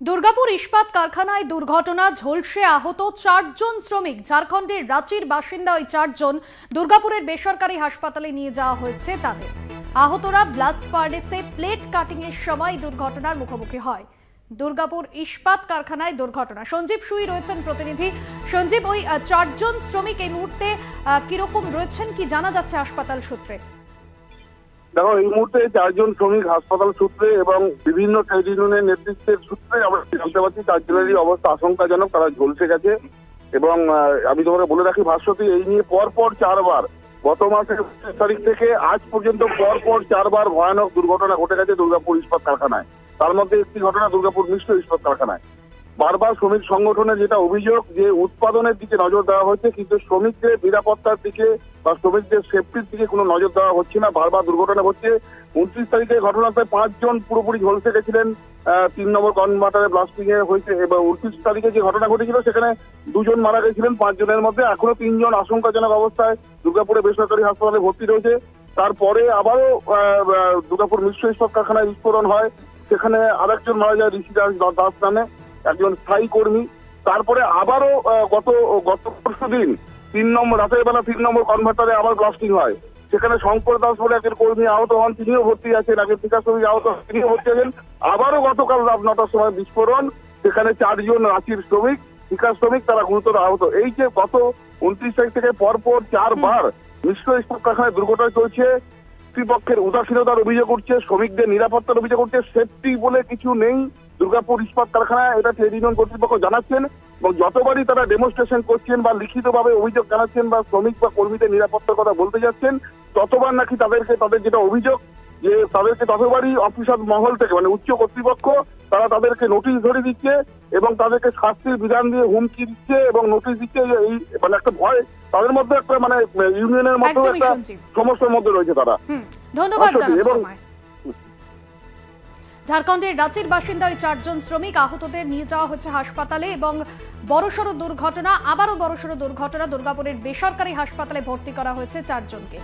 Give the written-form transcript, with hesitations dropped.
দুর্গাপুর ইস্পাত কারখানায় দুর্ঘটনা, ঝলসে আহত 4 জন শ্রমিক। ঝাড়খণ্ডের রাঁচির বাসিন্দা ওই 4 জন দুর্গাপুরের বেসরকারি হাসপাতালে নিয়ে যাওয়া হয়েছে তাদের। আহতরা ব্লাস্ট ফার্নেসে প্লেট কাটিং এর সময় দুর্ঘটনার মুখোমুখি হয়। দুর্গাপুর ইস্পাত কারখানায় দুর্ঘটনা। সঞ্জীব সুই রয়েছেন প্রতিনিধি। সঞ্জীব, ওই 4 জন শ্রমিক এই মুহূর্তে কিরকম রয়েছেন, কি জানা যাচ্ছে হাসপাতাল সূত্রে? দেখো, এই মুহূর্তে 4 জন শ্রমিক হাসপাতাল সূত্রে এবং বিভিন্ন ট্রেড ইউনিয়নের নেতৃত্বের সূত্রে আমরা জানতে পারছি 4 জনেরই অবস্থা আশঙ্কাজনক, তারা ঝলসে গেছে। এবং আমি তোমাকে বলে রাখি ভাস্বতী, এই নিয়ে পরপর 4 বার গত মাসের 25 তারিখ থেকে আজ পর্যন্ত পরপর 4 বার ভয়ানক দুর্ঘটনা ঘটে গেছে দুর্গাপুর ইস্পাত কারখানায়। তার মধ্যে একটি ঘটনা দুর্গাপুর মিশ্র ইস্পাত কারখানায়। বারবার শ্রমিক সংগঠনের যেটা অভিযোগ, যে উৎপাদনের দিকে নজর দেওয়া হচ্ছে কিন্তু শ্রমিকদের নিরাপত্তার দিকে বা শ্রমিকদের সেফটির দিকে কোনো নজর দেওয়া হচ্ছে না। বারবার দুর্ঘটনা হচ্ছে। 29 তারিখে ঘটনাতে 5 জন পুরোপুরি ঝলসে গেছিলেন। 3 নম্বর কনভার্টারে ব্লাস্টিং এ হয়েছে। এবং 29 তারিখে যে ঘটনা ঘটেছিল সেখানে 2 জন মারা গেছিলেন। 5 জনের মধ্যে এখনো 3 জন আশঙ্কাজনক অবস্থায় দুর্গাপুরে বেসরকারি হাসপাতালে ভর্তি রয়েছে। তারপরে আবারও দুর্গাপুর মিশ্র ইস্পাত কারখানায় বিস্ফোরণ হয়। সেখানে আরেকজন মারা যায়, ঋষিরাজ দাস নামে একজন স্থায়ী কর্মী। তারপরে আবারও গত পরশু দিন 3 নম্বর রাতের বেলা 3 নম্বর কনভার্টারে আবার ব্লাস্টিং হয়। সেখানে শঙ্কর দাস বলে একজন কর্মী আহত হন, তিনিও ভর্তি আছেন। একজন ঠিকা শ্রমিক আহত, তিনিও ভর্তি আছেন। আবারও গতকাল রাত 9টার সময় বিস্ফোরণ। সেখানে 4 জন রাঁচির শ্রমিক, ঠিকা শ্রমিক, তারা গুরুতর আহত। এই যে গত 29 তারিখ থেকে পরপর 4 বার মিশ্র ইস্পাত কারখানায় দুর্ঘটনা চলছে। কর্তৃপক্ষের উদাসীনতার অভিযোগ উঠছে, শ্রমিকদের নিরাপত্তার অভিযোগ উঠছে। সেফটি বলে কিছু নেই দুর্গাপুর ইস্পাত কারখানায়, এটা ট্রেড ইউনিয়ন কর্তৃপক্ষ জানাচ্ছেন। এবং যতবারই তারা ডেমনস্ট্রেশন করছেন বা লিখিতভাবে অভিযোগ জানাচ্ছেন বা শ্রমিক বা কর্মীদের নিরাপত্তার কথা বলতে যাচ্ছেন, ততবার নাকি তাদের যেটা অভিযোগ, যে তাদেরকে ততবারই অফিসার মহল থেকে মানে উচ্চ কর্তৃপক্ষ তারা তাদেরকে নোটিশ ধরে দিচ্ছে এবং তাদেরকে শাস্তির বিধান দিয়ে হুমকি দিচ্ছে এবং নোটিশ দিচ্ছে। এই মানে একটা ভয় তাদের মধ্যে, একটা মানে ইউনিয়নের মধ্যে একটা সমস্যার মধ্যে রয়েছে তারা। ধন্যবাদ। এবং ঝাড়খণ্ডের রাঁচির বাসিন্দা ওই 4 জন শ্রমিক, আহতদের নিয়ে যাওয়া হচ্ছে হাসপাতালে। এবং বড়সড় দুর্ঘটনা, আবারও বড়সড় দুর্ঘটনা, দুর্গাপুরের বেসরকারি হাসপাতালে ভর্তি করা হয়েছে 4 জনকে।